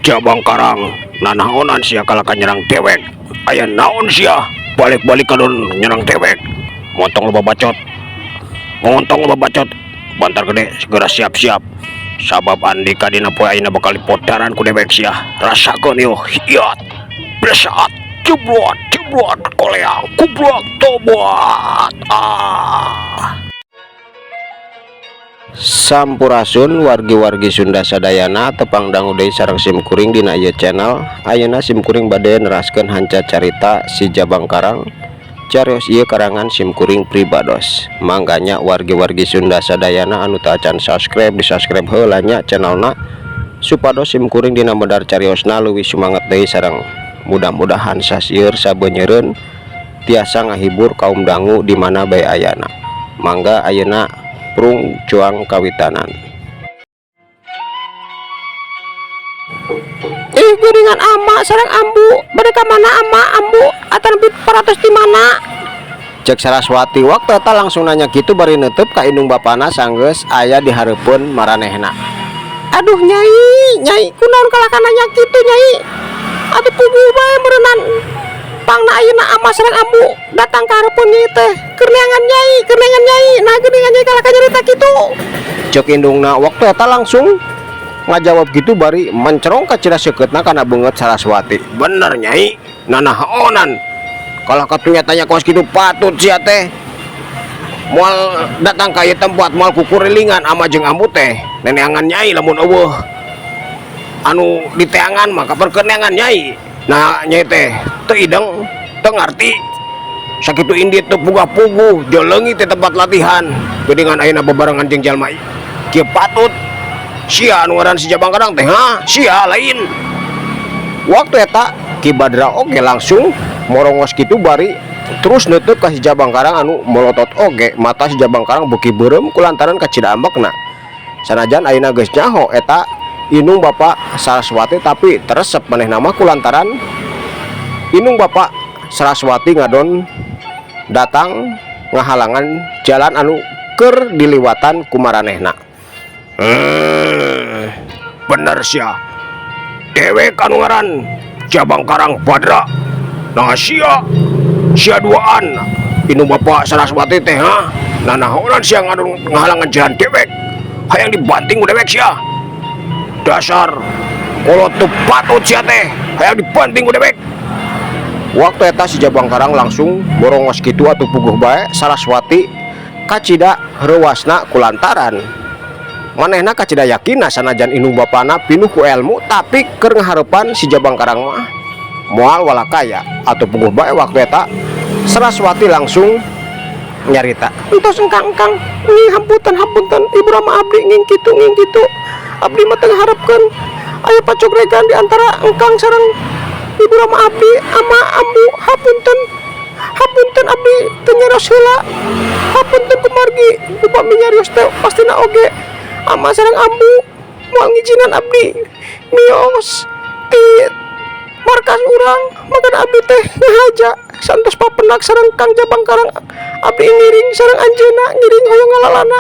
Jabang Karang nanaonan sia kalakan nyerang dewek. Aya naon sia balik-balik kadon nyerang dewek. Montong loba bacot, bantar gede segera siap-siap sabab andika dina poe ayeuna bakal dipodaran ku dewek sia. Rasakeun yo hiat besaat jeblot koleang kublak tobat. Sampurasun wargi-wargi Sunda sadayana tepang dangu deui sareng simkuring dina ieu channel. Ayeuna simkuring bade neraskeun hanca carita si Jabang Karang. Carios ieu karangan simkuring pribados. Mangganya wargi-wargi Sunda sadayana anu teu acan subscribe di subscribe heula nya channelna supados simkuring dina medar cariosna leuwih sumanget deui sareng mudah-mudahan sasieur sabeuneureun tiasa ngahibur kaum dangu di mana bae ayana. Mangga ayeuna prung cuang kawitanan. Geuningan ama sareng ambu bade ka mana ama ambu atan nepi paratos di mana? Cek Saraswati waktu eta langsung nanya gitu bari neuteub ka indung bapana sanggeus aya di hareupeun maranehna. Aduh nyai kunaon kalahkan nanya kitu nyai? Atuh pugu bae meureunnan pangna ayeuna ama sareng ambu datang ka hareupeun nyai teh keur neangan nyai nah geuningan nyai kalahkan nyarita kitu. Cek indungna waktu eta langsung ngajawab gitu bari mencerong ka cira sekeutna kana beungeut Saraswati. Bener nyai, nanaonan kalau katunya tanya kos gitu patut sia teh moal datang ka ieu tempat moal kukurilingan ama jeung ambu teh neneangan nyai lamun eueuh anu diteangan maka perkeneangan nyai. Nah nyai teh teu ideng teu ngarti sakitu indit teu puguh-puguh jeuleungi teh tempat latihan geuningan ayeuna bebarengan jeung jalma kieu patut sia anu ngaran si Jabang Karang teh sia lain. Waktu eta Ki Badra oge langsung morongos kitu bari terus neuteub ka si Jabang Karang anu molotot oge mata si Jabang Karang beuki beureum kulantaran kacida ambekna. Sanajan ayeuna geus nyaho eta indung Bapak Saraswati tapi teresep maneh nama kulantaran indung Bapak Saraswati ngadon datang ngahalangan jalan anu keur diliwatan ku maranehna. Bener sia dewek anu ngaran Jabang Karang Badra. Nah sia duaan indung Bapak Saraswati teh nanaonan sia ngahalangan jalan dewek hayang dibanting ku dewek sia. Dasar kolot teu patut sia teh hayang dibanting ku dewek. Waktu eta si Jabang Karang langsung borongos kitu atuh puguh bae Saraswati kacida reuasna kulantaran manehna kacida yakin sanajan indung bapana pinuh ku ilmu tapi keur ngahareupan si Jabang Karang mah moal walakaya atau puguh bae waktu eta Saraswati langsung nyarita. Entos engkang nging hampunten Ibu Rama abdi nging kitu abdi mah teu ngaharepkeun aya pacogregan di antara engkang sareng Ibu Rama abdi ama ambu. Hapunten abdi teu nyarios heula. Hapunten kumargi upami nyarios teh pastina oge ama sareng ambu moal ngijinan abdi mios ti markas urang makan abdi teh ngahaja santos papenak sareng Kang Jabang Karang abdi ngiring sareng anjeunna ngiring hoyong ngalalana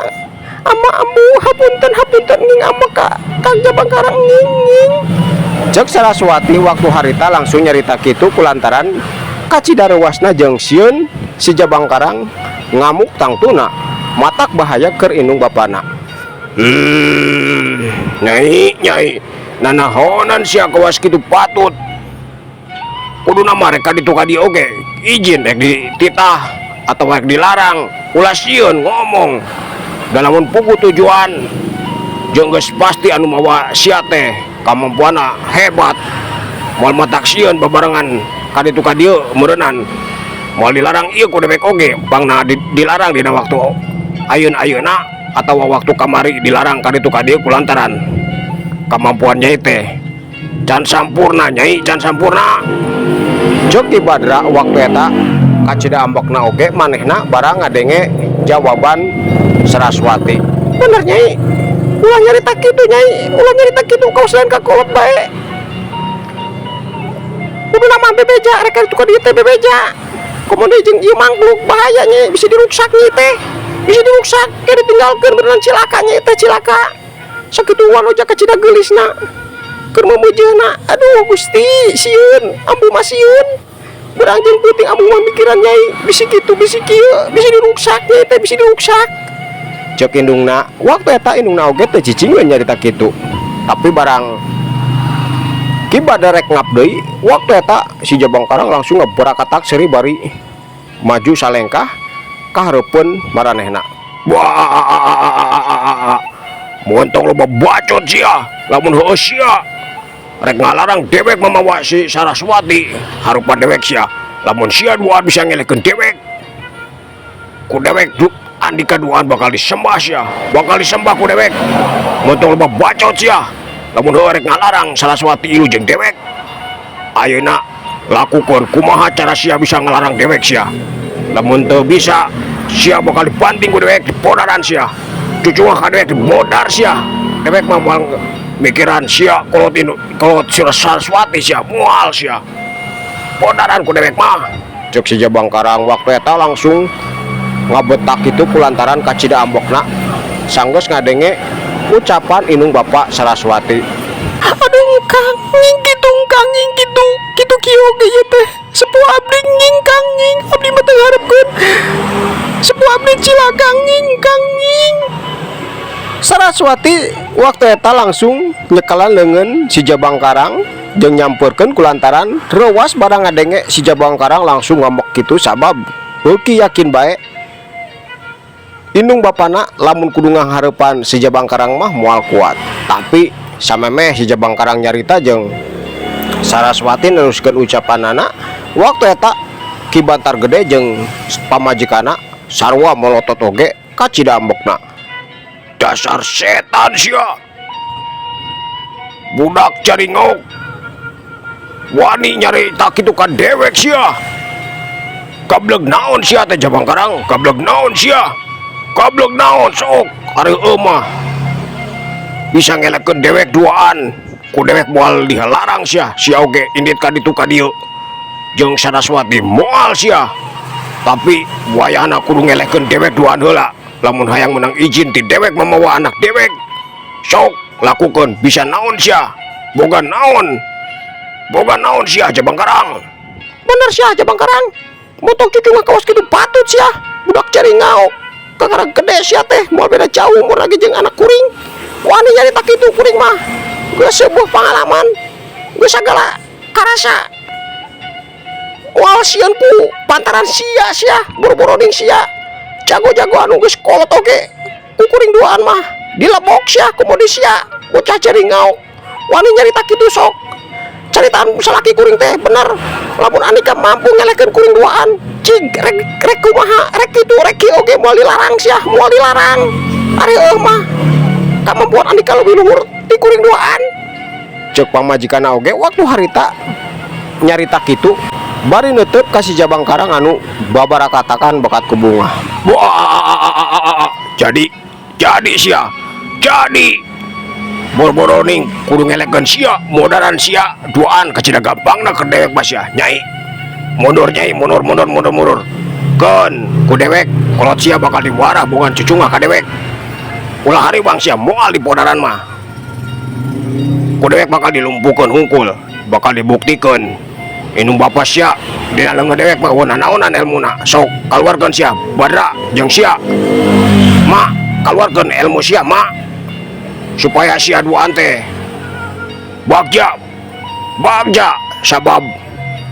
ama ambu. Hapunten nging ama ka Kang Jabang Karang nging. Cek Saraswati waktu harita langsung nyarita kitu kulantaran kacida reuasna jeung sieun si Jabang Karang ngamuk tangtuna matak bahaya keur indung bapana. Nyai nanahonan sia kawas kitu patut kuduna mereka ditu ka dieu oge izin rek dititah atau rek dilarang ulah sieun ngomong dan lamun puguh tujuan jeung geus pasti anu mawa sia teh kamampuanna hebat moal matak sieun bebarengan ka ditu ka dieu meureunnan moal dilarang ieu ku dewek oge pangna dilarang dina waktu ayeuna atau waktu kamari dilarang ka ditu ka dieu kulantaran kamampuan nyai teh can sampurna nyai can sampurna. Joki Badra waktu eta kacida ambekna oge manehna barang ngadenge jawaban Saraswati. Bener nyai ulah nyarita kitu kaos lain ka kolot bae kudu nama bebeja rek ditu ka dieu teh bebeja komodo jeung ieu mangluk bahaya nyai bisa diruksak nyai teh bisa diruksak kayak ditinggalkeun beneran cilaka nyai teh cilaka sakitu wanoja kacida geulisna keur memeujeuhna. Aduh Gusti, sieun ambu mah sieun. Berang jeung penting ambu mah mikiran Nyai bisi kitu bisi kieu, bisi diruksak Nyai teh bisi diruksak. Cek indungna, waktu eta indungna oge teu cicing nyarita kitu. Tapi barang kibada rek ngap deui, waktu eta si Jabangkarang langsung ngeberakatak seri bari maju salengkah ka hareupeun maranehna. Wah, montong loba bacot sia, lamun heueuh sia. Rek ngalarang dewek mamawa si Saraswati harupa dewek sia. Lamun sia duaan bisa ngelekeun dewek. Ku dewek Andika duaan bakal disembah sia, bakal disembah ku dewek. Montong loba bacot sia. Lamun heueuh rek ngalarang Saraswati ilu jeung dewek. Ayeuna lakukeun kumaha cara sia bisa ngalarang dewek sia. Lamun teu bisa, sia bakal dibanting ku dewek, dipodaran sia. Cucunga ka dewek dimodar sia. Dewek mah moal mikiran sia kolot Saraswati sia moal sia. Podaran ku dewek mah. Cek si Jabangkarang waktu eta langsung ngabetak itu kulantaran kacida ambokna sanggeus ngadenge ucapan inung Bapak Saraswati. Aduh Kang, nying kitu kitu kieu ge ieu teh. Sepuh abdi nying Kang nying, abdi mah teu hareupeun. Sepuh abdi cilagang nying Kang nying. Saraswati waktu eta langsung nyekelan leungeun si Jabangkarang jeung nyampeurkeun kulantaran reuwas barang ngadenge si Jabangkarang langsung ngambek kitu sabab beuki yakin bae indung bapana lamun kudu ngaharapan si Jabangkarang mah moal kuat. Tapi samemeh si Jabangkarang nyarita jeung Saraswati neruskeun ucapanana waktu eta Ki Bantar Gede jeung pamajikana sarua molotot oge ka cidambokna. Dasar setan sia, budak caringok wani nyarita kitu ka dewek sia. Kableg naon sia teh Jabangkarang, kableg naon sia, kableg naon sok ari eumah bisa ngelekeun dewek duaan ku dewek moal dihalarang sia oge indit ka ditu ka dieu jeung Saraswati moal sia. Tapi buayana kudu ngelekeun dewek duaan heula. Lamun hayang menang izin ti dewek memawa anak dewek, sok lakukeun. Bisa naon sia, boga naon sia Jabangkarang. Bener sia Jabangkarang, motok cucu ngakaos kitu patut sia. Budak caringau kakarang gede sia teh moal beda jauh umur lagi jeung anak kuring. Wani nyarita kitu kuring mah geus sebuah pengalaman, geus sagala karasa. Wal sieun ku pantaran sia boro-boro ning sia. Jago-jago anu geus kolot oge ku kuring duaan mah dilebok sia komodi sia bocah caringau. Wani nyarita kitu sok caritaan salaki kuring teh bener. Lamun Andika mampu ngelekeun kuring duaan cig rek kumaha rek kitu rek kieu oge moal dilarang sia moal dilarang. Ari eueuh mah kamampuan Andika leuwih luhur ti kuring duaan. Cek pamajikana oge waktu harita nyarita kitu bari neuteub ka si Jabangkarang anu babarakatakan bakat ku bunga. Wah, jadi sia, jadi boro-boro ning kudu ngelekeun sia, modaran sia, duaan kacida gampangna ke dewek mah sia. Nyai, mundur Nyai, mundur. Keun ku dewek, kolot sia bakal diwarah bungan cucunga ka dewek. Ulah hari bang sia moal di podaran mah. Ku dewek bakal dilumpukeun hungkul, bakal dibuktikeun. Inung bapak sia dina leungeun dewek mah naonan elmuna. Sok kaluarkeun sia Badra jeung sia mak, kaluarkeun ilmu sia mak supaya sia duaan teh bagja sabab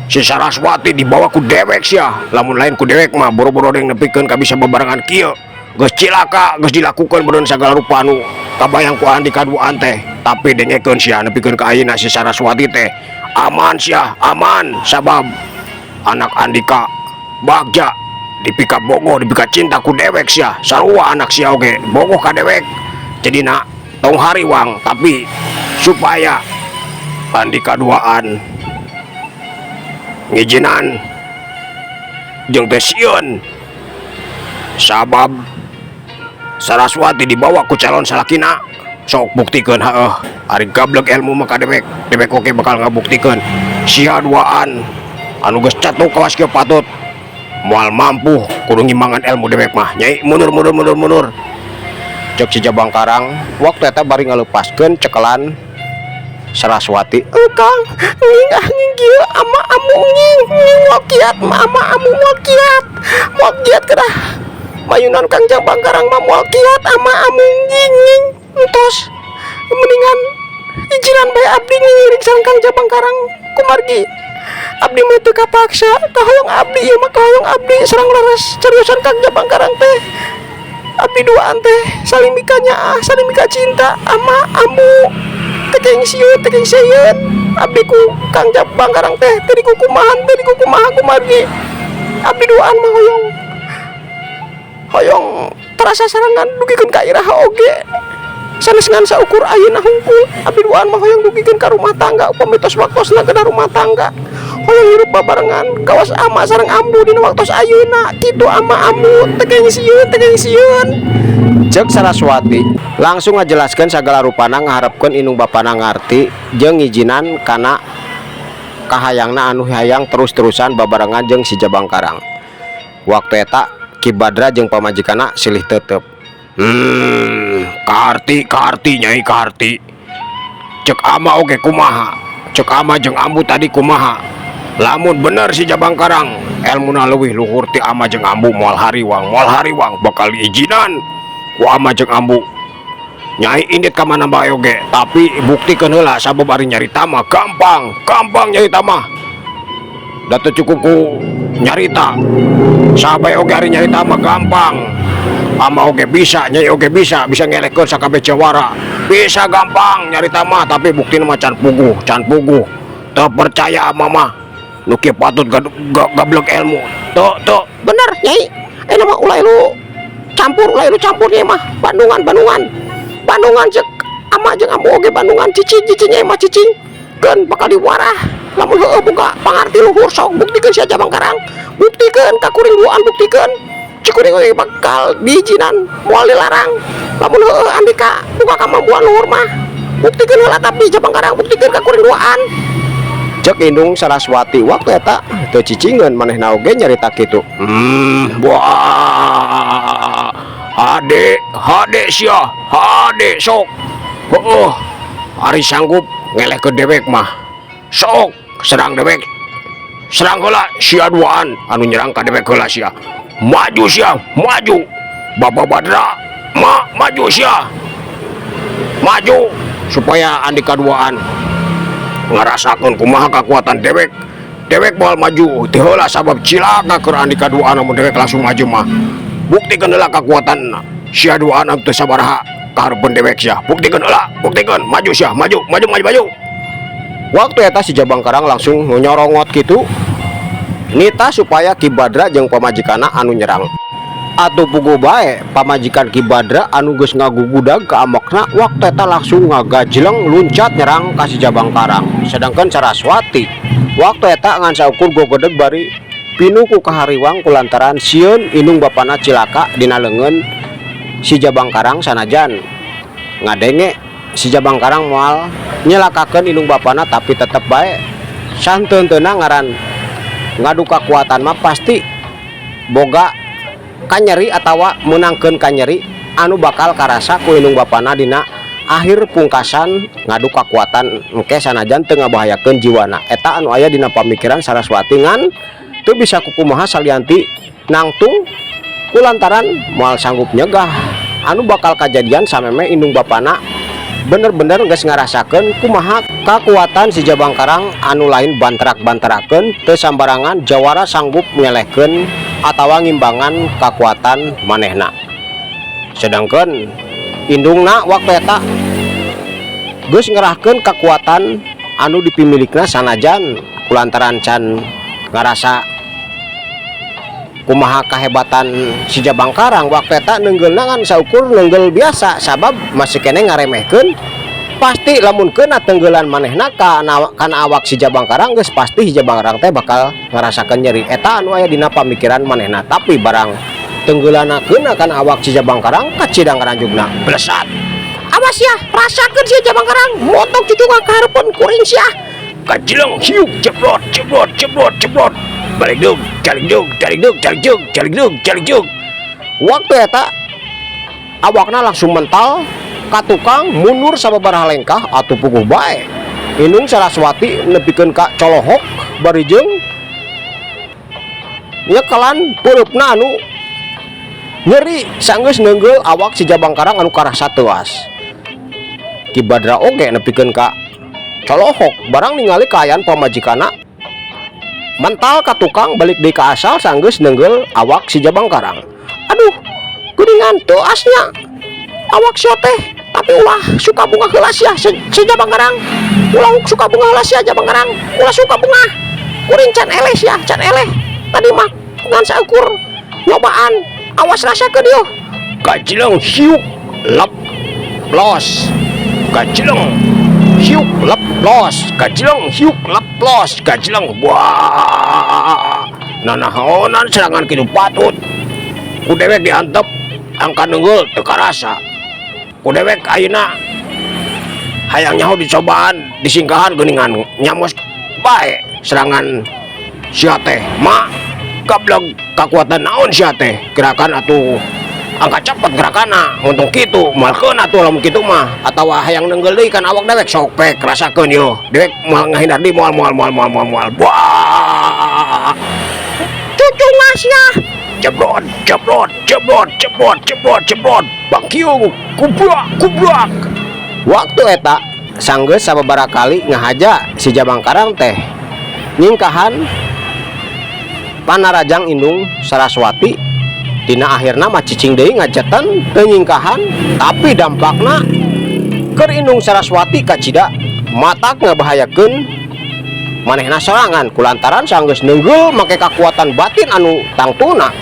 si Saraswati dibawa ku dewek sia. Lamun lain ku dewek mah boro-boro deng nepikeun ka bisa bebarengan kieu geus cilaka geus dilakukeun beneun sagala rupa anu kabayang ku Andika duaan teh. Tapi dengekeun sia nepikeun ka ayeuna si Saraswati teh aman sia, aman sabab anak Andika bagja dipika bogoh dipika cinta ku dewek sia. Sarua anak sia oge bogoh ka dewek. Jadi nak tong hariwang tapi supaya Andika duaan ngijinan jeung teh sieun sabab Saraswati dibawa ku calon salakina. Sok buktikeun heuh ari gablek ilmu mah ka dewek oge bakal ngabuktikeun sia duaan anu geus catuk kawas kieu patut moal mampu kudu ngimbangan ilmu dewek mah. Nyai mundur. Cek si Jabangkarang waktu eta bari ngalepaskeun cekelan Saraswati. Engkang nging kieu ama amu nging moal kiat ama amu moal kiat kedah mayunan Kang Jabangkarang mah moal kiat ama amu nging entos mendingan ijinan bae abdi ngiring sareng Kang Jabangkarang kumargi abdi mah teu kapaksa kahoyong abdi ieu mah kahoyong abdi sareng leres cariosan Kang Jabangkarang teh abdi duaan teh saling mika nyaah saling mika cinta ama amu tekeng sieun abdi ku Kang Jabangkarang teh teu kumaha kumargi abdi duaan mah hoyong terasa sarangan dugikeun ka iraha oge sanes ngan saukur ayeuna hungkul abdi duaan mah hoyong dugikeun ka rumah tangga upami tos waktosna kedah rumah tangga hoyong hirup babarengan kawas ama sareng ambu dina waktos ayeuna kitu ama amu tekeng sieun Cek Saraswati langsung ngajelaskeun sagala rupana ngaharepkeun indung bapana ngarti jeung ngijinan kana kahayangna anu hayang terus-terusan babarengan jeung si Jabangkarang. Waktu eta Ki Badra jeung pamajikanna silih teuteup. Karti Nyai Karti. Cek ama oge kumaha? Cek ama jeung ambu tadi kumaha? Lamun bener si Jabangkarang elmuna leuwih luhur ti ama jeung ambu moal hariwang bakal diijinan ku ama jeung ambu. Nyai indit ka mana bae oge, tapi buktikeun heula sabab ari nyarita mah gampang nyarita mah. Da teu cukup ku nyarita. Sabae oge ari nyarita mah gampang. Ama oge bisa, Nyai oge bisa ngelekkeun sakabeh jawara. Bisa gampang nyarita mah, tapi buktina mah can puguh. Teu percaya ama mah. Nu kieu patut gablek ilmu. Teu bener Nyai aya mah ulah lu campur Nyai mah Bandungan cek ama jeung ambu oge Bandungan cicing Nyai mah cicing keun bakal diwarah lamun heueuh boga pangarti luhur sok buktikeun sia Jabangkarang buktikeun ka kuring duaan buktikeun cikuring oge bakal diijinan moal dilarang lamun heueuh andika boga kamampuan luhur mah buktikeun heula tapi Jabangkarang buktikeun ka kuring duaan. Cek indung Saraswati waktu eta teu cicingeun manehna oge nyarita kitu. Hade sia, hade sok. Heueuh, ari sanggup ngelehkeun dewek mah. Sok serang dewek. Serang heula sia duaan anu nyerang ka dewek heula sia. Maju. Baba Badra, maju sia. Maju supaya andi kaduaan ngarasakeun kumaha kakuatan dewek moal maju teu heula sabab cilaka keur andi kaduaan mun dewek langsung maju mah. Buktikeun heula kakuatan sia duaan anu teu sabaraha kahareupeun dewek sia. Buktikeun maju sia, maju. Waktu eta si Jabangkarang langsung nyorongot kitu nita supaya Ki Badra jeung pamajikanna anu nyerang. Atuh puguh bae pamajikan Ki Badra anu geus ngagugudag ka amokna waktu eta langsung ngagajleng luncat nyerang ka si Jabangkarang. Sedangkan Saraswati waktu eta ngan saukur gogedeg bari pinuku kahariwang kulantaran sieun indung bapana cilaka dina leungeun si Jabangkarang sanajan ngadenge si Jabangkarang moal nyelakakeun indung bapana tapi tetep bae santeun-teuna ngaran ngadu kakuatan mah pasti boga kanyeri atawa menangkeun kanyeri anu bakal karasa ku indung bapana dina akhir pungkasan ngadu kakuatan engke sanajan teu ngabahayakeun jiwana. Eta anu aya dina pamikiran Saraswati ngan teu bisa kukumaha salianti nangtung kulantaran moal sanggup nyegah anu bakal kajadian sameme indung bapana bener-bener geus ngarasakeun kumaha kakuatan si Jabangkarang anu lain bantrak-bantrakeun teu sambarangan jawara sanggup ngelehkeun atawa ngimbangan kakuatan manehna. Sedangkan indungna waktu eta geus ngerahkeun kakuatan anu dipimilikna sanajan kulantaran can ngarasa kumaha kahebatan si Jabangkarang waktu eta neunggeulna ngan saukur neunggel biasa sabab masih kene ngaremehkeun. Pasti lamun keuna tenggeulan manehna kana awak si Jabangkarang geus pasti si Jabangkarang teh bakal ngarasakeun nyeri. Eta anu aya dina pamikiran manehna, tapi barang tenggeulanna keuna kana awak si Jabangkarang kacidang ranjugna blesat. Awas ya, rasakeun si Jabangkarang motong cucu kahareupeun kuring sia. Kajleng hiuk ceplot. Balik dug. Waktu eta awakna langsung mental ka tukang mundur sababaraha lengkah atuh puguh bae Inung Saraswati nepikeun ka colohok barijeng nya kalan peurupna anu nyeri sanggeus neunggel awak si Jabangkarang anu karasa teuas. Ki Badra oge nepikeun ka colohok barang ningali kaayaan pamajikana mental ka tukang balik deui ka asal sanggeus neunggel awak si Jabangkarang. Aduh, geuningan teuasnya awak sia teh, tapi ulah suka bunga heula sia si Jabangkarang. Ulah suka bunga heula sia Jabangkarang. Ulah suka bunga. Kuring can eleh sia, can eleh. Tadi mah ngan saukur nyobaan. Awas rasakeun yeuh. Kacileng hiuk lep los. Kacileng hiuk lep los. Kacileng hiuk lep los. Kacileng wah. Nanahonan serangan kitu patut. Ku dewek diantep angka neunggel teu karasa. Ku dewek ayeuna hayang nyaho dicobaan disingkahan geuningan nyamos bae serangan sia teh. Ma gablog kakuatan naon sia teh, gerakan atuh angka cepet gerakana untung kitu malkeun atuh lamun kitu mah atawa hayang neunggel deui kan awak dewek sok pek rasakeun yo dewek moal ngahindar di moal wah Cucu ngasnya jebrot Bang Kiung kublak waktu eta sanggeus sababaraha kali ngahaja si Jabangkarang teh nyingkahan panarajang Inung Saraswati tina akhirna mah cicing deui ngacetan teu nyingkahan tapi dampakna keur Inung Saraswati kacida matak ngabahayakeun manehna sorangan kulantaran sanggeus neunggel make kakuatan batin anu tangtuna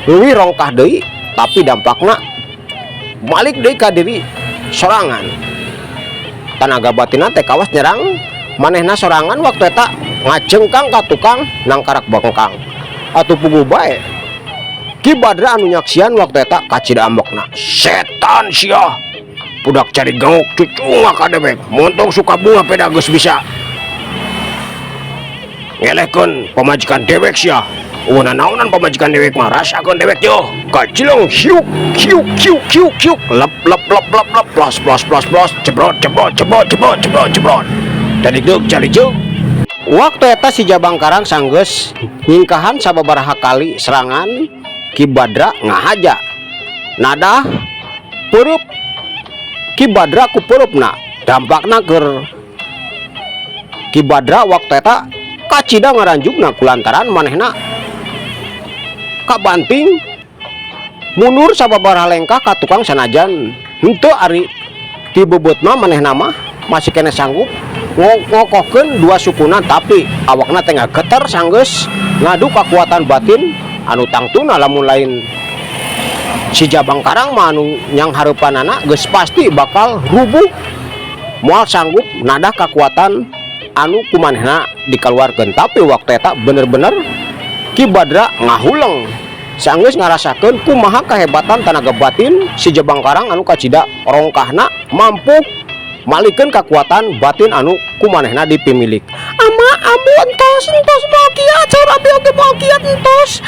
leuwih rongkah deui tapi dampakna balik deui ka diri sorangan tanaga batinna teh kawas nyerang manehna sorangan waktu eta ngajengkang ka tukang nangkarak bangkang atuh puguh bae Ki Badra anu nyaksian waktu eta kacida ambekna setan sia budak cari gauk cucunga ka dewek montong suka bunga peda geus bisa ngelehkeun pamajikan dewek sia. Naonan pamajikan dewek mah rasakeun dewek yo. Kacileng hiuk lep plos cebrot. Dadigdeug carijeug. Waktu eta si Jabangkarang sanggeus nyingkahan sababaraha kali serangan Ki Badra ngahaja. Nadah peurup Ki Badra ku peurupna dampakna keur Ki Badra waktu eta kacida ngaranjugna kulantaran manehna kabanting mundur sababaraha lengkah ka tukang sanajan henteu ari ti bebeutna manehna mah masih kena sanggup ngokohkeun dua sukuna tapi awakna teh ngageter sanggeus ngadu kakuatan batin anu tangtuna lamun lain si Jabangkarang mah anu nyang hareupanana geus pasti bakal rubuh moal sanggup nadah kakuatan anu kumanehna dikaluarkeun tapi waktu eta bener-bener Ki Badra ngahuleng sanggeus ngarasakeun kumaha kahebatan tenaga batin si Jabangkarang anu kacida rongkahna mampu malikeun kakuatan batin anu kumanehna dipimilik. Ama ambu entos moal kieu acar abi oge moal kieu entos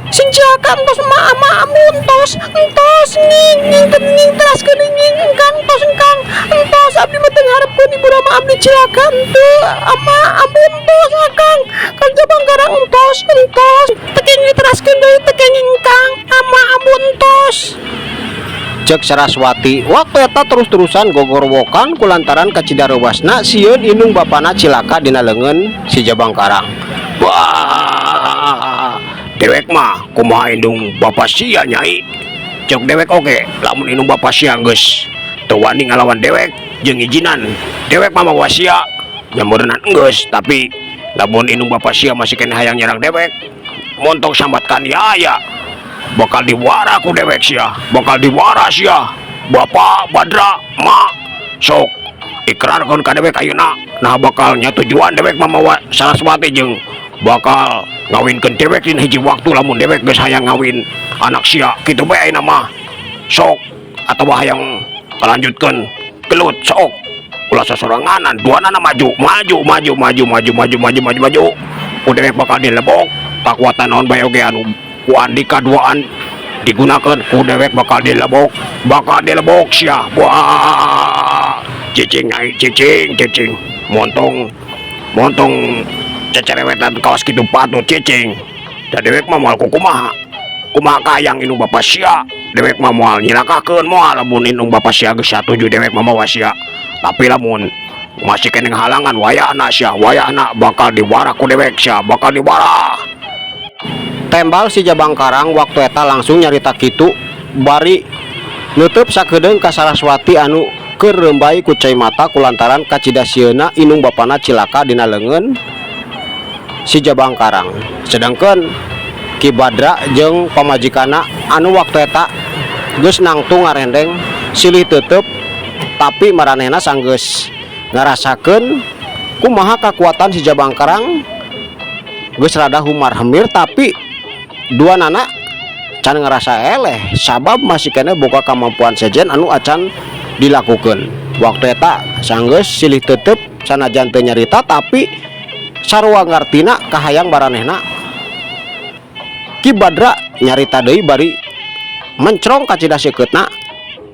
sing ciaka entos ma ama ambu entos nging teraskeun nging engkang entos abdi mah teu ngarepkeun ibu Rama abdi cilaka henteu ama ambu entos akang kan Jabangkarang entos teu diteraskeun deui teu engkang ama ambu entos. Cek Saraswati waktu eta terus-terusan gogorwokan kulantaran kacida rewasna sieun Inung bapana cilaka dina leungeun si Jabangkarang. Wah, dewek mah kumaha Indung bapa sia nyai. Cek dewek oge lamun Indung bapa sia geus teu wani ngalawan dewek jeung ijinan dewek mah mawa sia nyameureunna geus tapi lamun Indung bapa sia masih kena hayang nyerang dewek montong sambatkan yaya bakal diwara ku dewek sia Bapak Badra ma sok ikrarkeun ka dewek ayeuna nah bakal nyatujuan dewek mamawa Saraswati jeung bakal ngawinkeun dewek dina hiji waktu lamun dewek geus hayang ngawin anak sia kitu bae ayeuna mah sok atawa hayang kalanjutkeun gelut sok ulah sasoranganan duanana maju ku dewek bakal dilebok kakuatan naon bae oge anu ku andika duaan digunakan ku dewek bakal dilebok sia. Wah Cicing nyai cicing montong cecerewetan kaos kitu patut cicing. Da dewek mah moal kumaha kayang inung bapak sia. Dewek mah moal nyilakakeun moal lamun inung bapak sia geus satuju dewek mah mawa sia. Tapi lamun masih kena halangan wayahna sia, wayahna bakal diwara ku dewek sia, bakal diwara. Tembal si Jabang Karang waktu eta langsung nyarita kitu bari nutup sakedeung ka Saraswati anu keur rembai ku cai mata kulantaran kacidasieuna inung bapana cilaka dina leungeun si Jabang Karang. Sedangkan Ki Badra jeung pamajikana anu waktu eta geus nangtung ngarendeng silih teuteup, tapi maranehna sanggeus ngarasakeun kumaha kakuatan si Jabang Karang geus rada humar hemir, tapi dua nana can ngerasa eleh sabab masih kena boga kemampuan sejen anu acan dilakukan. Waktu eta sanggeus silih teuteup sanajan teu nyarita tapi sarua ngartina kahayang baranehna. Ki Badra nyarita deui bari mencrong ka cidaseukeutna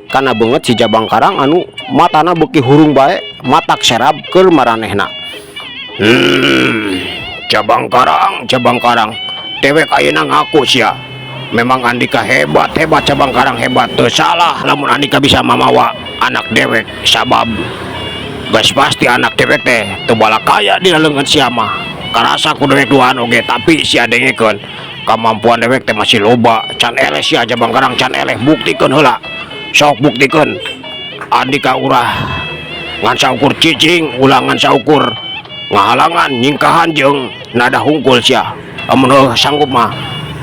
kana beungeut si Jabang Karang anu matana beuki hurung bae matak serab keur maranehna. Jabang Karang dewek ayeuna ngaku sia memang Andika hebat Jabang Karang hebat, teu salah lamun Andika bisa mamawa anak dewek sabab geus pasti anak dewek teh teu balakaya dina leungeun sia mah karasa ku dewek duaan oge, tapi sia dengekeun kemampuan dewek teh masih loba. Can eleh sia Jabang Karang, can eleh, buktikeun heula, sok buktikeun. Andika urah ngan saukur cicing ulangan saukur ngahalangan nyingkahan jeung nada hungkul sia. Amun sanggup mah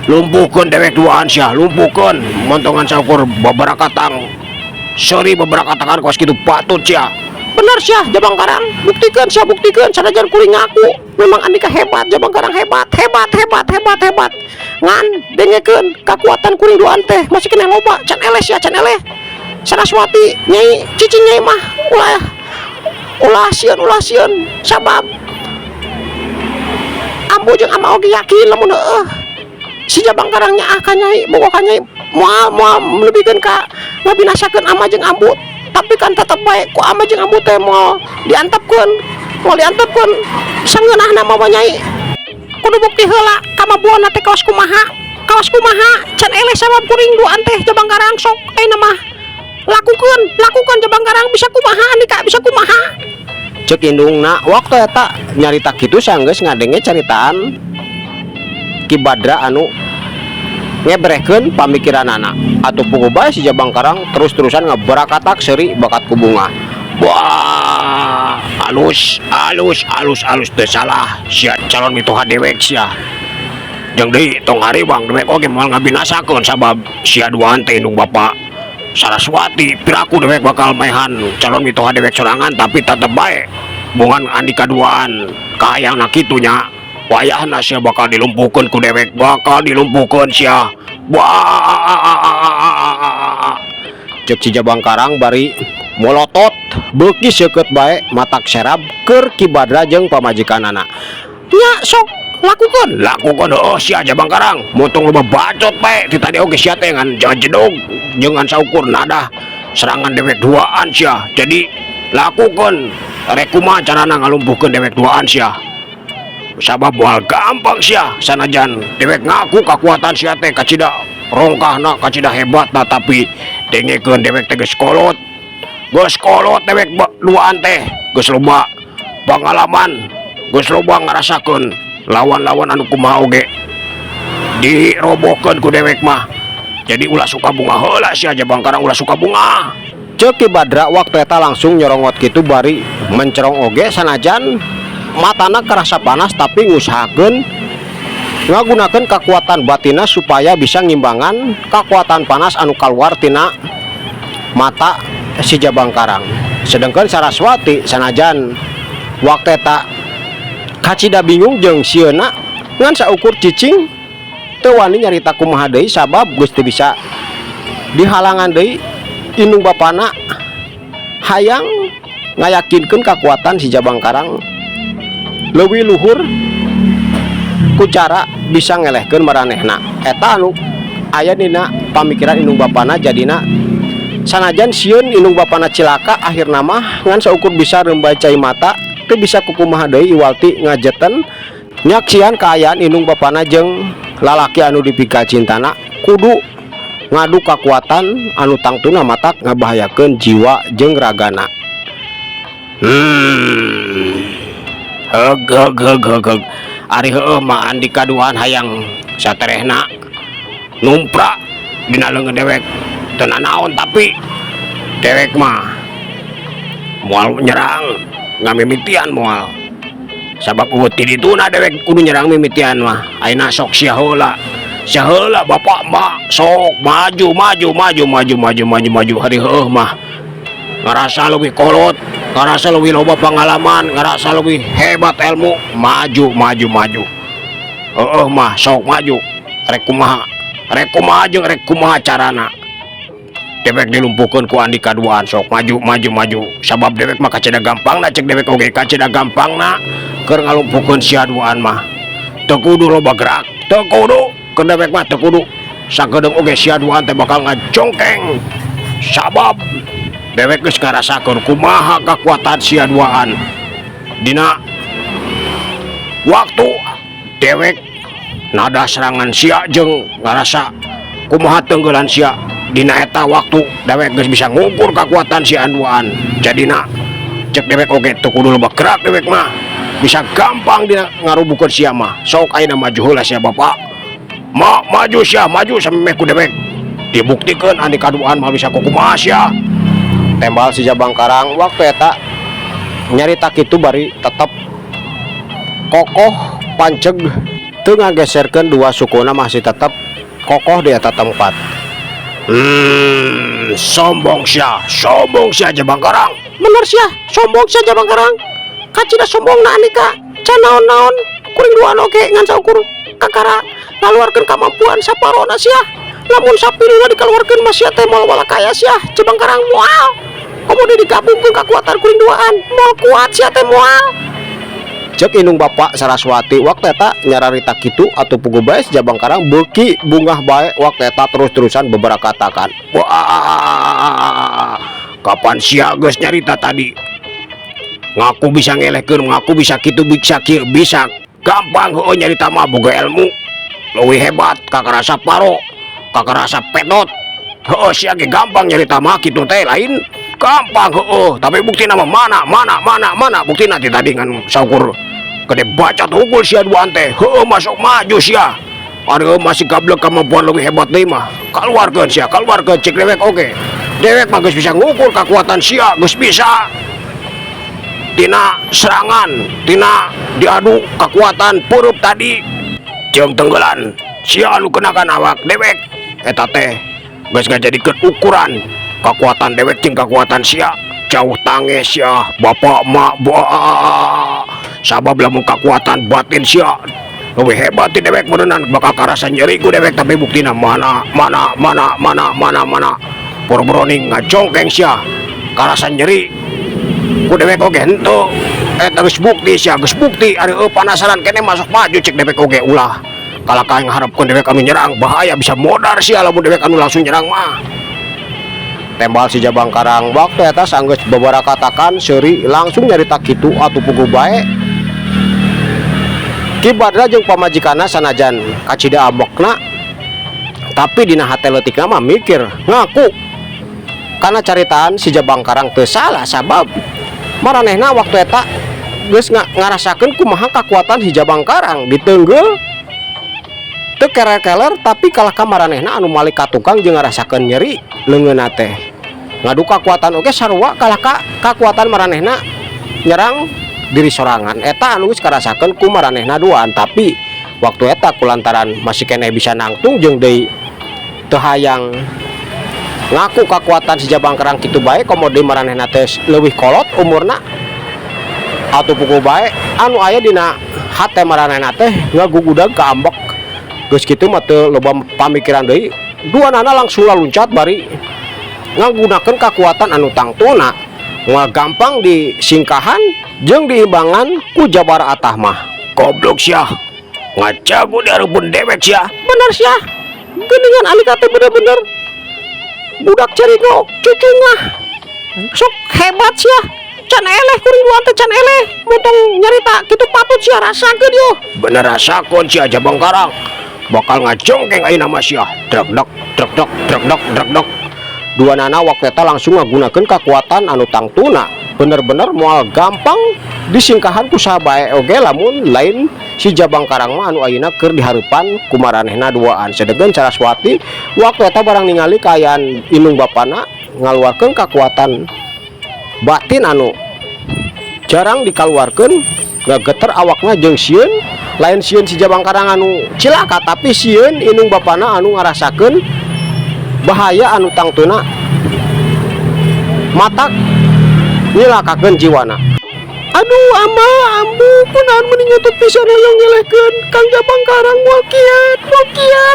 lumpuhkeun dewek duaan sia, lumpuhkeun montongan saukur beberapa tang sorry beberapa tangan kos kitu patut sia. Bener sia Jabang Karang, buktikeun sanajan kuring ngaku memang Andika hebat, Jabang Karang hebat ngan dengekeun kakuatan kuring duaan teh masih kena loba, can eleh sia, can eleh. Saraswati nyai cicing nyai mah ulah sieun sabab ambu jeung ama oge yakin lamun si Jabang Karang nyaah ka nyai boga ka nyai moal lebihkeun ka ngabinasakeun ama jeung ambu, tapi kan tetep bae ku ama jeung ambu teh moal diantepkeun sangeunahna mawa nyai. Kudu bukti heula kamabuana teh kaos kumaha can eleh sabab kuring duaan teh Jabang Karang sok ayeuna mah lakukeun Jabang Karang bisa kumaha Andika bisa kumaha. Cek indungna waktu eta nyarita kitu sanggeus ngadenge caritaan Ki Badra anu ngebrehkeun pamikiranana atuh puguh bae si Jabang Karang terus-terusan ngaberakatak seuri bakat ku bunga. Wah, alus teu salah sia calon mitoha dewek sia. Jeung deui tong hariwang dewek oge moal ngabinasakeun sabab sia duaan teh indung Bapak Saraswati. Piraku dewek bakal maehan calon mitoha dewek sorangan, tapi tetep bae bungan Andika duaan kahayangna kitu nya. Wayahna sia bakal dilumpuhkeun ku dewek, bakal dilumpuhkeun sia. Wah, cek si Jabang Karang bari molotot beuki seukeut bae matak serab keur Ki Badra jeung pamajikanana. Nya sok lakukeun heuh sia Jabang Karang, montong loba bacot bae ti tadi oge sia teh ngan jedog jeung ngan saukur nadah serangan dewek duaan sia. Jadi lakukeun rek kumaha carana ngalumpuhkeun dewek duaan sia. Sabab moal gampang sia sanajan dewek ngaku kakuatan sia teh kacida rongkahna kacida hebatna, tapi dengekeun dewek teh geus kolot dewek duaan teh geus loba pangalaman, geus loba ngarasakeun lawan-lawan anu kumaha oge dirobohkeun ku dewek mah. Jadi ulah suka bunga heula sia Jabang Karang, ulah suka bunga. Ceuk Ki Badra waktu eta langsung nyorongot kitu bari mencerong oge sanajan matana kerasa panas, tapi ngusahakeun ngagunakeun kekuatan batina supaya bisa ngimbangan kekuatan panas anu kaluar tina mata si Jabang Karang. Sedangkan Saraswati sanajan waktu eta kacida bingung jeung sieuna ngan saukur cicing teu wani nyarita kumaha deui sabab geus teu bisa dihalangan deui indung bapana hayang ngayakinkeun kekuatan si Jabang Karang leuwih luhur ku cara bisa ngelehkeun maranehna. Eta anu aya dina pamikiran indung bapana jadina Sanajan sieun indung bapana cilaka akhirna mah ngan saukur bisa rembay cai mata teu bisa kukumaha deui iwalti ngajeten nyaksian kaayaan indung bapana jeung lalaki anu dipika cintana kudu ngadu kakuatan anu tangtuna matak ngabahayakeun jiwa jeung ragana. Ari heueuh mah andi kaduaan hayang saterehna numpra dina leungeun dewek teu naon, tapi dewek mah moal nyerang ngamimitian moal sabab ti dituna dewek kudu nyerang mimitian mah ayeuna sok sia heula bapak mbak sok maju hari heueuh mah ngarasa lebih kolot, ngarasa lebih loba pengalaman, ngarasa lebih hebat ilmu, maju mah sok maju rek kumaha jeung rek kumaha carana dewek dilumpuhkeun ku andi kaduaan sok maju sabab dewek mah kaceda gampangna cek dewek oge kaceda gampangna keur ngalumpuhkeun sia duaan mah teu kudu loba gerak, teu kudu keur dewek mah teu kudu sagedeung oge sia duaan teh bakal ngajongkeng sabab dewek geus ngarasakeun kumaha kakuatan sia duaan dina waktu dewek nada serangan sia jeung ngarasa kumaha tenggeulan sia dina eta waktu dewek geus bisa ngukur kakuatan si anduaan jadina cek dewek oge teu kudu loba gerak dewek mah bisa gampang dina ngarubukeun sia mah sok ayeuna maju heula sia bapak maju sia maju sampe ku dewek dibuktikeun andi kaduaan mah bisa kumaha sia tembal si Jabang Karang waktu eta nyarita kitu bari tetep kokoh panceg teu ngageserkeun dua sukuna masih tetep kokoh di eta tempat. Sombong sia Jabang Karang. Bener sia, sombong sia Jabang Karang. Kacida sombongna anika can naon-naon kuring duaan oge ngan saukur kakara ngaluarkeun kamampuan saparona sia. Lamun sapiluna dikaluarkeun mah sia teh moal walakaya sia Jabang Karang moal. Kemudian digabungkeun kakuatan kuring duaan moal kuat sia teh moal. Cek indung bapak Saraswati waktu eta nyararita kitu atuh puguh bae si Jabang Karang beuki bungah bae waktu eta terus-terusan beberapa katakan. Wah, kapan sia geus nyarita tadi? Ngaku bisa ngelehkeun, ngaku bisa kitu bisa kieu, bisa gampang heueuh nyarita mah boga ilmu. Leuwih hebat kakarasa paro, kakarasa petot. Heueuh sia ge gampang nyarita mah kitu teh lain gampang heueuh, tapi buktina mah mana buktina ti tadi ngan saukur gede bacot hukul sia duaan teh heueuh masuk maju sia ari masih gablek kemampuan lebih hebat deui mah kaluarkeun cek dewek oge dewek mah geus bisa ngukur kakuatan sia geus bisa tina serangan tina diadu kakuatan purup tadi jeung tenggelan sia anu kenakan awak dewek eta teh geus ngajadikeun ukuran kekuatan dewek jeung kekuatan sia jauh tange sia bapak mak sabab lamun kekuatan batin sia lebih hebat ti dewek beuneunan bakal karasa nyeri ku dewek tapi buktina mana boro-boroning ngajongkeng sia karasa nyeri ku dewek oge henteu eta geus bukti sia geus bukti ari panasaran kene masuk maju cek dewek oge ulah kalaka ngaharepkeun dewek anu nyerang bahaya bisa modar sia lamun dewek anu langsung nyerang mah. Tembal si Jabang Karang waktu eta sanggeus beberapa katakan seuri langsung nyarita kitu atuh puguh bae kibadra jeung pamajikanna sanajan kacida ambokna tapi dina hate leutikna mah mikir ngaku karena caritaan si Jabang Karang teu salah sabab maranehna waktu eta geus ngarasakeun kumaha kakuatan si Jabang Karang diteunggel teu keler-keler tapi kalah ka maranehna anu malik ka tukang jeung ngarasakeun nyeri leungeunna teh ngadu kakuatan oge sarua kalah ka kakuatan maranehna nyerang diri sorangan eta anu geus karasakeun ku maranehna duaan tapi waktu eta kulantaran masih kene bisa nangtung jeung deui teu hayang ngaku kakuatan si Jabang Karang kitu bae komode maranehna teh leuwih kolot umurna atuh puguh bae anu aya dina hate maranehna teh ngagugudag ka ambek geus kitu mah teu loba pamikiran deui duanana langsung laluncat bari nggunakeun kakuatan anu tangtuna moal gampang disingkahan jeung diimbangan ku Jabar Atah mah goblok sia ngajago di hareupeun dewek sia bener sia geuningan alika teh bener-bener budak cerigo cucungah sok hebat sia can eleh kuring duaan teh can eleh motong nyarita kitu patut sia rasakeun yo. Bener rasakeun sia Jabang Karang bakal ngajongkeng ayeuna mah sia drek dok. Duanana waktu eta langsung ngagunakeun kekuatan anu tangtuna bener-bener moal gampang disingkahan ku sabae oge lamun lain si Jabang Karang mah anu ayeuna keur dihareupan ku maranehna duaan. Sadegeun Saraswati waktu eta barang ningali kaayaan indung bapana ngaluarkeun kekuatan batin anu jarang dikaluarkeun, ngageter awakna jeung sieun lain sieun si Jabang Karang anu cilaka tapi sieun indung bapana anu ngarasakeun bahaya anu tangtuna matak nyilakakeun jiwana. Aduh ama ambu kunaon meni nyetut pisan hoyong nyelehkeun Kang Jabang Karang moal kiat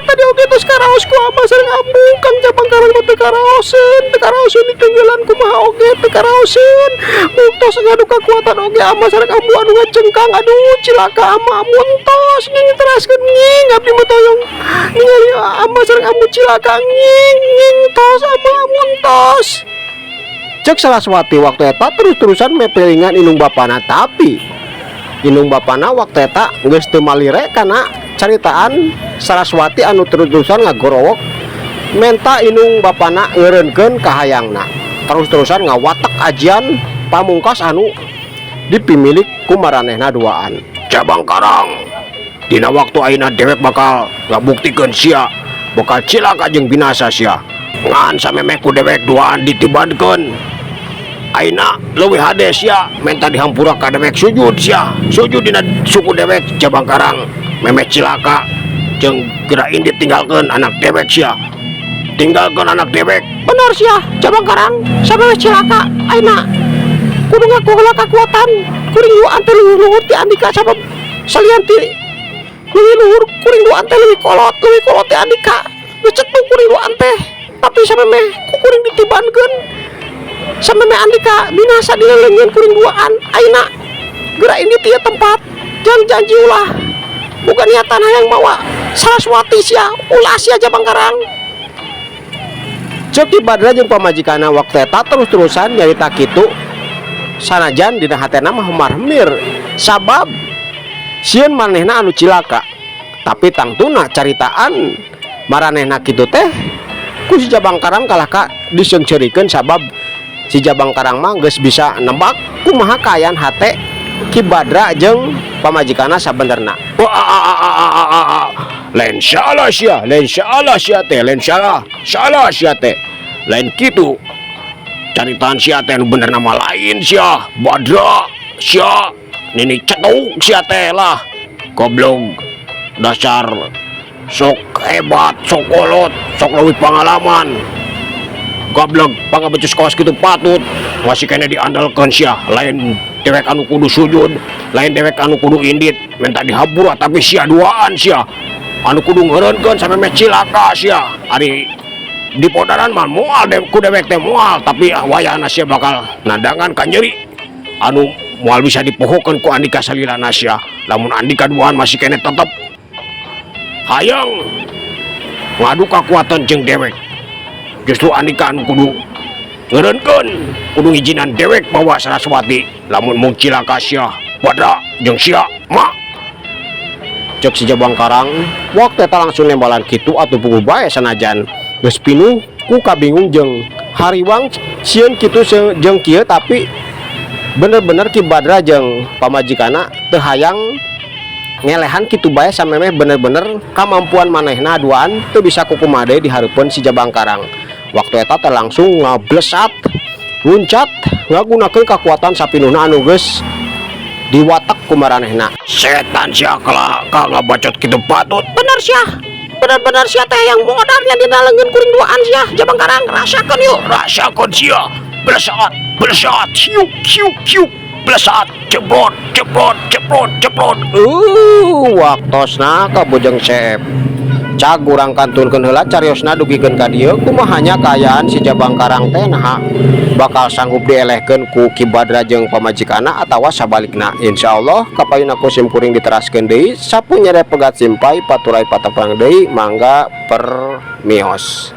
tadi oge tos karaos ku ama sareng ambu Kang Jabang Karang mah teu karaoseun ditenggelan kumaha oge teu karaoseun muktos ngadu kakuatan oge ama sareng ambu anu ngacengkang. Aduh cilaka ama muntos nging teraskeun nging abdi mah toyong ningali ama sareng ambu cilaka nging tos ama muntos. Cek Saraswati waktu eta terus-terusan mepelingan indung bapana tapi indung bapana waktu eta geus teu malire kana caritaan Saraswati anu terus-terusan ngagorowok menta indung bapana ngeureunkeun ka hayangna terus-terusan ngawatek ajian pamungkas anu dipimilik ku maranehna duaan. Jabang Karang dina waktu ayeuna dewek bakal ngabuktikeun sia bakal cilaka jeung binasa sia ngan samemeh ku dewek duaan ditibankeun ayeuna leuwih hade sia menta dihampura ka dewek sujud dina suku dewek Jabang Karang memeh cilaka jeung geura indit tinggalkeun anak dewek sia anak dewek. Bener sia Jabang Karang samemeh cilaka ayeuna kudu ngaku heula kakuatan kuring duaan teh luhur ti Andika sabab salian ti leuwih luhur kuring duaan teh leuwih kolot ti Andika becet kuring duaan teh tapi samemeh ku kuring ditibankeun samemeh Andika binasa dina leungeun kuring duaan ayeuna geura ini tieu tempat janji ulah bukan niatan hayang mawa Saraswati sia ulah sia Jabang Karang. Cek Ki Badra jeung pamajikanna waktu eta terus-terusan nyarita kitu sanajan dina hatena mah marmir sabab sieun manehna anu cilaka tapi tangtuna caritaan maranehna kitu teh ku si Jabang Karang kalahka diseungceurikeun sabab si Jabang Karang mah geus bisa nembak kumaha kaayaan hate Ki Badra jeung pamajikanna sabenerna. Lain salah sia teh lain kitu caritaan sia teh nu bener nama lain sia Badra sia nini cetuk sia teh lah goblok dasar sok hebat sok kolot sok leuwih pengalaman goblok pangabecus kaos kitu patut masih kena diandalkeun sia lain dewek anu kudu sujud lain dewek anu kudu indit minta dihabura tapi sia duaan sia anu kudu ngeureunkeun samemeh cilaka sia ari di podaran mah moal ku dewek teh moal tapi wayahna sia bakal nandangan ka nyeri anu moal bisa dipohokeun ku Andika salilana sia lamun Andika duaan masih kena tetep hayang ngadu kakuatan jeung dewek justru Andika anu kudu ngeureunkeun kudu ngijinan dewek bawa Saraswati lamun mung cilaka sia Badra jeung sia mak. Cek si Jabang Karang waktu eta langsung nembalan kitu atuh puguh bae sanajan geus pinuh ku kabingung jeung hariwang sieun kitu jeung kieu tapi bener-bener Ki Badra jeung pamajikanna teu hayang ngelehan kitu bae samemeh bener-bener kamampuan manehna duaan teu bisa kukumaha deui dihareupeun si Jabang Karang. Waktu eta teh langsung ngablesat luncat ngagunakeun kakuatan sapinuhna anu geus diwatek ku maranehna. Setan sia ka ngabacot kitu patut. Bener sia teh yang modalnya dina leungeun kuring duaan sia Jabang Karang rasakeun yuk sia blesat hiuk blesat cebrot waktosna ka bujeng sep cag urang kantunkeun heula cariosna dugikeun ka dieu kumahanya kaayaan si Jabang Karang teh nah bakal sanggup dielehkeun ku Ki Badra jeung pamajikanna atawa sabalikna. Insyaallah kapayuna kusim kuring diteraskeun deui sapunya pegat simpai paturai patepang deui mangga permios.